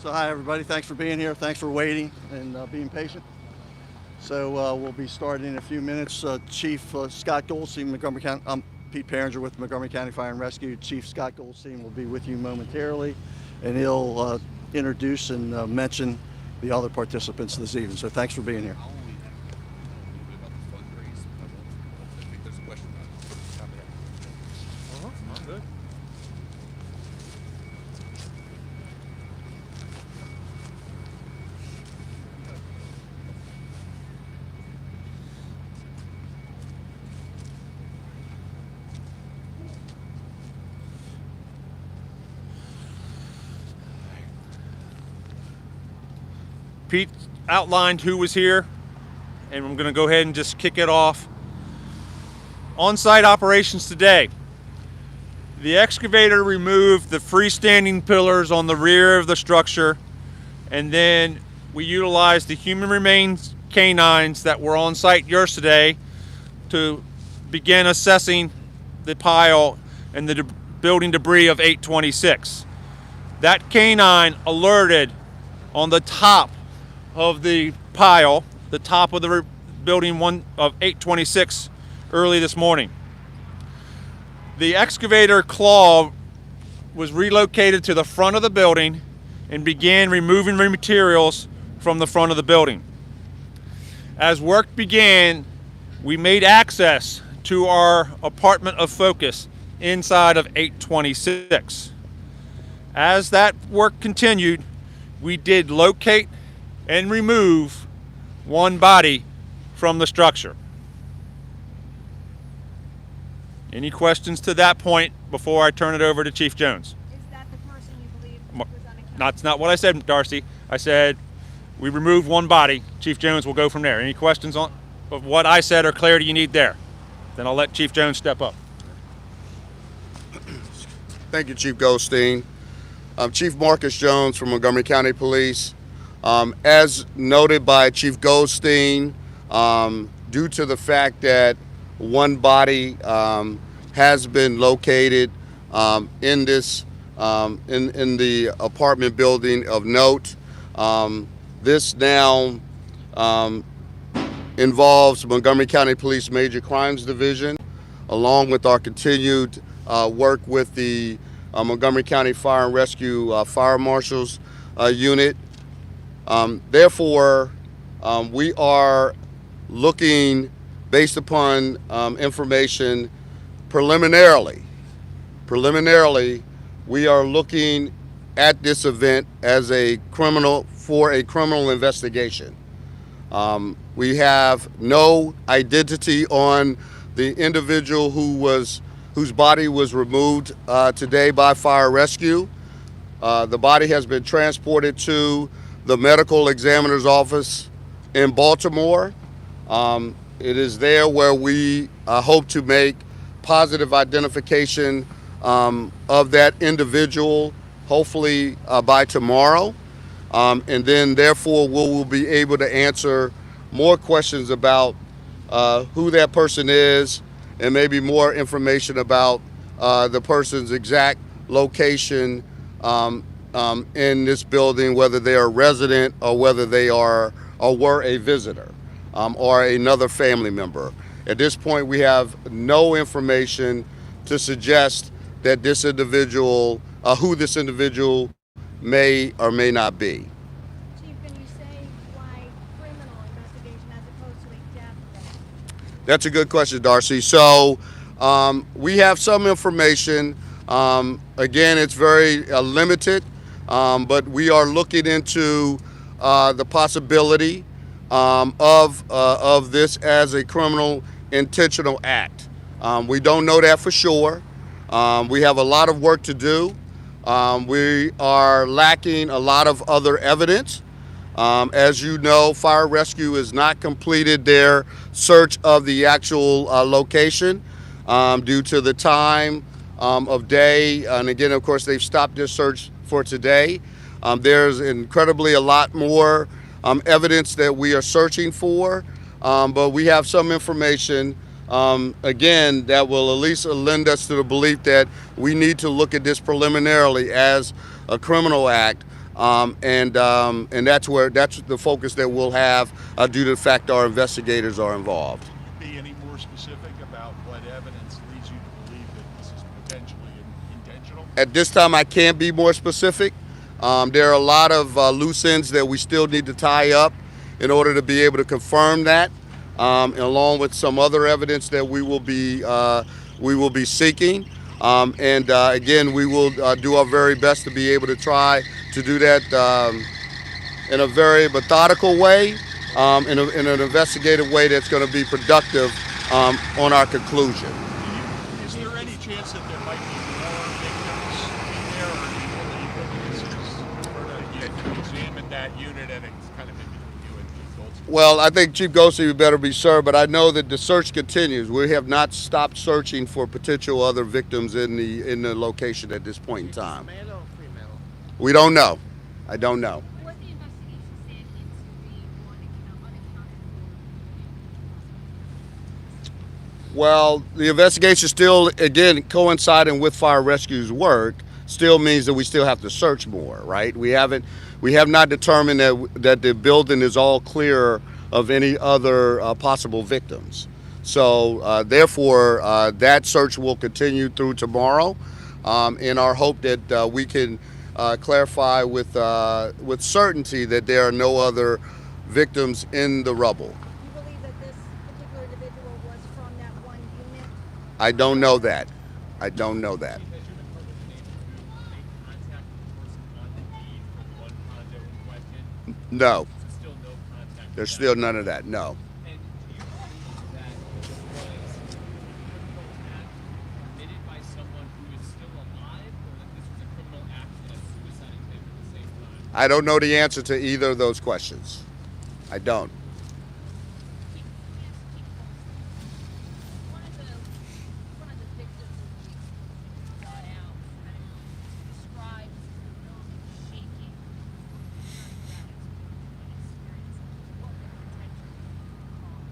So hi everybody, thanks for being here, thanks for waiting and being patient. So we'll be starting in a few minutes. Chief Scott Goldstein, Montgomery County. I'm Pete Parringer with Montgomery County Fire and Rescue. Chief Scott Goldstein will be with you momentarily, and he'll introduce and mention the other participants this evening. So thanks for being here. Pete outlined who was here, and I'm going to go ahead and just kick it off. On-site operations today. The excavator removed the freestanding pillars on the rear of the structure, and then we utilized the human remains canines that were on site yesterday to begin assessing the pile and the building debris of 826. That canine alerted on the top of the pile, the top of the building one of 826 early this morning. The excavator claw was relocated to the front of the building and began removing materials from the front of the building. As work began, we made access to our apartment of focus inside of 826. As that work continued, we did locate and remove one body from the structure. Any questions to that point before I turn it over to Chief Jones? Is that the person you believe was unaccounted? That's not what I said, Darcy. I said we removed one body. Chief Jones will go from there. Any questions on of what I said or clarity you need there? Then I'll let Chief Jones step up. Thank you, Chief Goldstein. I'm Chief Marcus Jones from Montgomery County Police. As noted by Chief Goldstein, due to the fact that one body has been located in this in the apartment building of note, this now involves Montgomery County Police Major Crimes Division, along with our continued work with the Montgomery County Fire and Rescue Fire Marshals Unit. Therefore, we are looking, based upon information preliminarily, we are looking at this event as a criminal investigation. We have no identity on the individual whose body was removed today by fire rescue. The body has been transported to the medical examiner's office in Baltimore. It is there where we hope to make positive identification of that individual, hopefully by tomorrow. And then therefore we will be able to answer more questions about who that person is and maybe more information about the person's exact location in this building, whether they are a resident or whether they are or were a visitor or another family member. At this point, we have no information to suggest that this individual, who this individual may or may not be. Chief, can you say why criminal investigation as opposed to a death? That's a good question, Darcy. So we have some information. Again, it's very limited, but we are looking into the possibility of this as a criminal intentional act. We don't know that for sure. We have a lot of work to do. We are lacking a lot of other evidence. As you know, fire rescue has not completed their search of the actual location due to the time of day. And again, of course, they've stopped their search for today. There's incredibly a lot more evidence that we are searching for, but we have some information, again, that will at least lend us to the belief that we need to look at this preliminarily as a criminal act and that's the focus that we'll have due to the fact our investigators are involved. Can you be any more specific about what evidence leads you to believe that this is potentially intentional? At this time, I can't be more specific. There are a lot of loose ends that we still need to tie up in order to be able to confirm that, along with some other evidence that we will be seeking. Again, we will do our very best to be able to try to do that in a very methodical way, in an investigative way that's going to be productive on our conclusion. Is there any chance that there might be more victims in there, or do you believe that this is sort of, you examined that unit and it's kind of in between you and Chief Goldstein? Well, I think Chief Goldstein would better be served, but I know that the search continues. We have not stopped searching for potential other victims in the location at this point in time. Male or female? We don't know. I don't know. What the investigation stand into the unaccounted for? Well, the investigation still, again, coinciding with fire rescue's work, still means that we still have to search more, right? We have not determined that the building is all clear of any other possible victims. So therefore, that search will continue through tomorrow, in our hope that we can clarify with certainty that there are no other victims in the rubble. You believe that this particular individual was from that one unit? I don't know that. I don't know that. Has you been permitted to make contact with the person on the deed for the one condo in question? No, So still no contact? there's with still that? none of that. No. And do you believe that this was a criminal act committed by someone who is still alive, or that this was a criminal act and a suicide attempt at the same time? I don't know the answer to either of those questions. I don't. One of the victims that we got out kind of described the building shaking during that experience. What could potentially cause?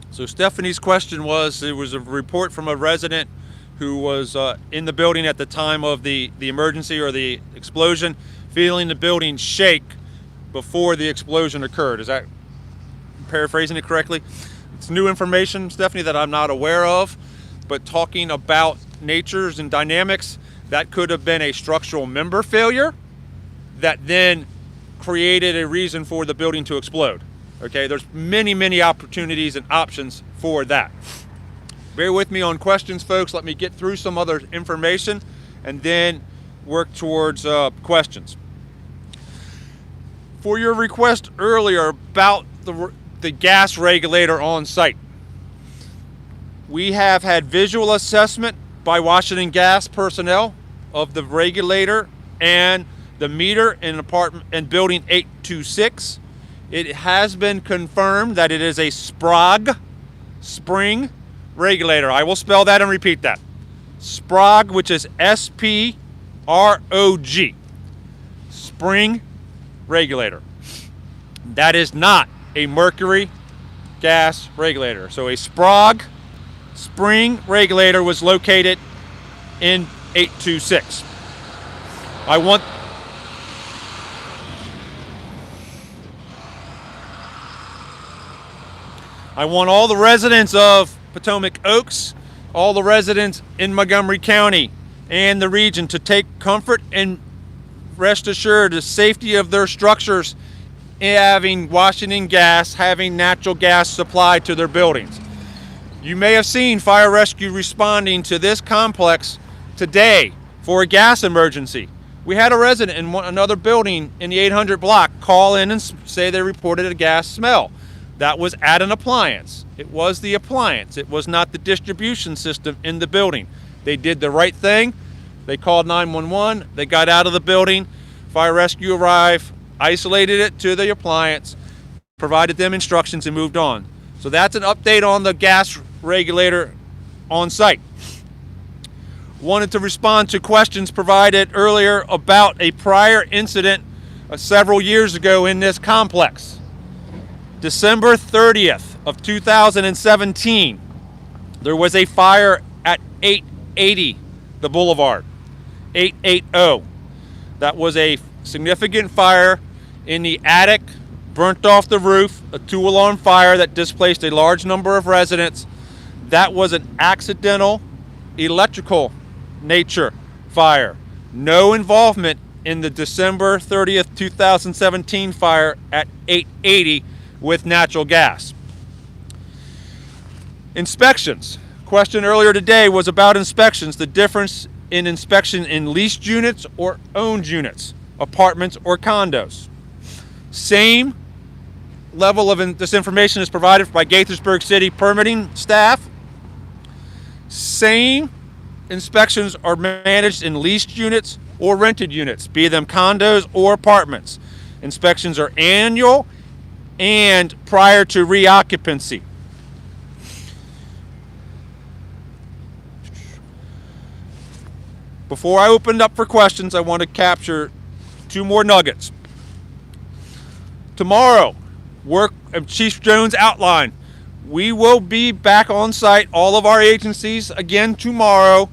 So Stephanie's question was, there was a report from a resident who was in the building at the time of the emergency or the explosion, feeling the building shake before the explosion occurred. Is that paraphrasing it correctly? It's new information, Stephanie, that I'm not aware of, but talking about natures and dynamics, that could have been a structural member failure that then created a reason for the building to explode. Okay, there's many opportunities and options for that. Bear with me on questions, folks. Let me get through some other information and then work towards questions. For your request earlier about the gas regulator on site, we have had visual assessment by Washington Gas personnel of the regulator and the meter in building 826. It has been confirmed that it is a SPROG, spring regulator. I will spell that and repeat that. SPROG, which is SPROG, spring regulator. That is not a mercury gas regulator. So a SPROG, spring regulator, was located in 826. I want all the residents of Potomac Oaks, all the residents in Montgomery County and the region to take comfort and rest assured the safety of their structures, having Washington Gas, having natural gas supplied to their buildings. You may have seen fire rescue responding to this complex today for a gas emergency. We had a resident in another building in the 800 block call in and say they reported a gas smell. That was at an appliance. It was the appliance. It was not the distribution system in the building. They did the right thing. They called 911. They got out of the building. Fire rescue arrived, isolated it to the appliance, provided them instructions, and moved on. So that's an update on the gas regulator on site. Wanted to respond to questions provided earlier about a prior incident several years ago in this complex. December 30th of 2017, there was a fire at 880 the Boulevard, 880. That was a significant fire in the attic, burnt off the roof, a 2-alarm fire that displaced a large number of residents. That was an accidental electrical nature fire. No involvement in the December 30th, 2017 fire at 880 with natural gas. Inspections. Question earlier today was about inspections, the difference in inspection in leased units or owned units, apartments or condos. Same level of this information is provided by Gaithersburg City permitting staff. Same inspections are managed in leased units or rented units, be them condos or apartments. Inspections are annual and prior to reoccupancy. Before I open up for questions, I want to capture 2 more nuggets. Tomorrow, Chief Jones outlined, we will be back on site, all of our agencies, again tomorrow,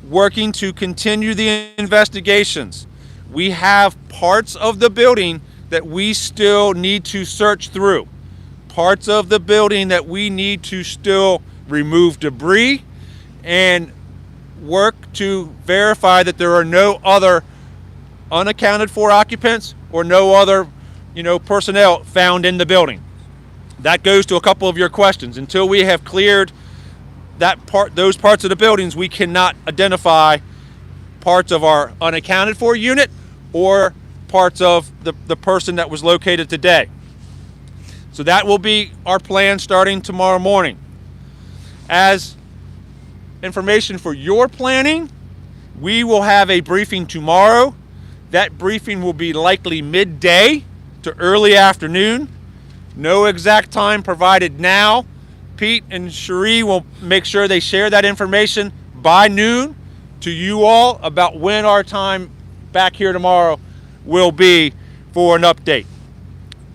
working to continue the investigations. We have parts of the building that we still need to search through. Parts of the building that we need to still remove debris and work to verify that there are no other unaccounted for occupants or no other, personnel found in the building. That goes to a couple of your questions. Until we have cleared those parts of the buildings, we cannot identify parts of our unaccounted for unit or parts of the person that was located today. So that will be our plan starting tomorrow morning. As information for your planning, we will have a briefing tomorrow. That briefing will be likely midday to early afternoon. No exact time provided now. Pete and Cherie will make sure they share that information by noon to you all about when our time back here tomorrow will be for an update.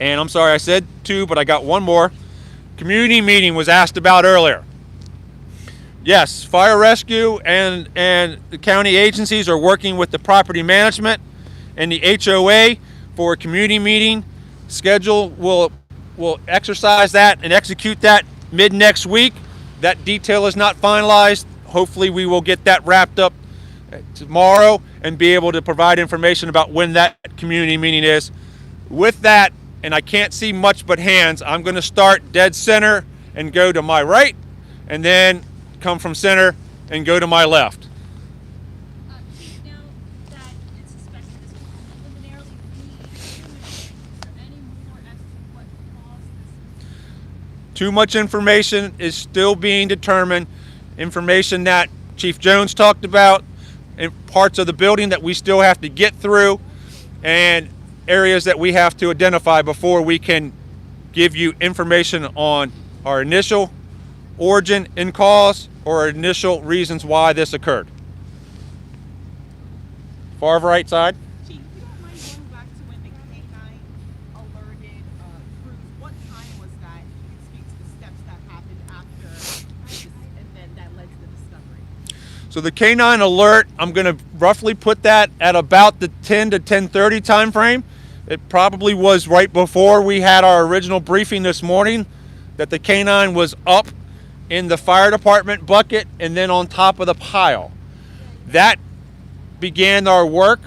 And I'm sorry I said 2, but I got one more. Community meeting was asked about earlier. Yes, fire rescue and the county agencies are working with the property management and the HOA for a community meeting. Schedule will exercise that and execute that mid next week. That detail is not finalized. Hopefully we will get that wrapped up tomorrow and be able to provide information about when that community meeting is. With that, and I can't see much but hands, I'm going to start dead center and go to my right, and then come from center and go to my left. Chief, now that it's suspected this was preliminarily is there any more as to what caused this? Too much information is still being determined. Information that Chief Jones talked about, in parts of the building that we still have to get through, and areas that we have to identify before we can give you information on our initial origin and cause or initial reasons why this occurred. Far right side. Chief, if you don't mind going back to when the K-9 alerted crews, what time was that? If you could speak to the steps that happened after, and then that led to the discovery. So the K-9 alert, I'm going to roughly put that at about the 10 to 10:30 time frame. It probably was right before we had our original briefing this morning that the K-9 was up in the fire department bucket and then on top of the pile. That began our work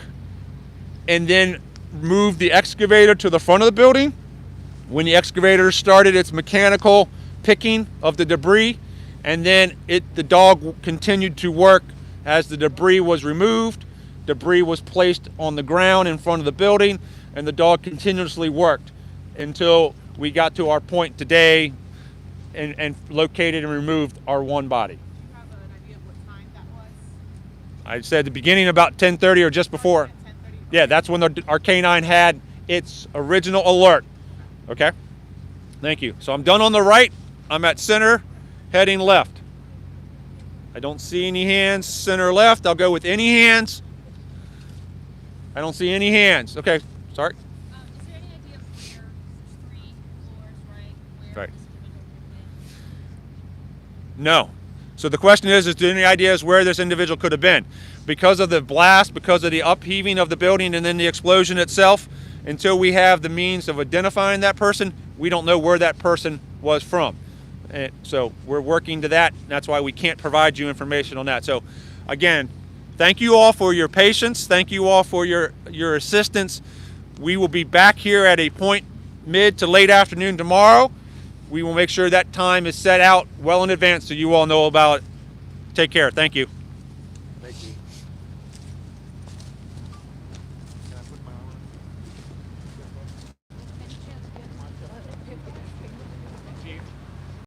and then moved the excavator to the front of the building. When the excavator started its mechanical picking of the debris, and then the dog continued to work as the debris was removed. Debris was placed on the ground in front of the building, and the dog continuously worked until we got to our point today and located and removed our one body. Do you have an idea of what time that was? I said the beginning about 10:30 or just before. 10:30? Yeah, that's when our K-9 had its original alert. Okay? Thank you. So I'm done on the right. I'm at center, heading left. I don't see any hands. Center left. I'll go with any hands. I don't see any hands. Okay, sorry. Is there any idea of where 3 floors, where Right. this individual could have been? No. So the question is there any ideas where this individual could have been? because of the blast, because of the upheaving of the building and then the explosion itself, until we have the means of identifying that person, we don't know where that person was from. And so we're working to that. That's why we can't provide you information on that. So again, thank you all for your patience. Thank you all for your assistance. We will be back here at a point mid to late afternoon tomorrow. We will make sure that time is set out well in advance so you all know about it. Take care. Thank you.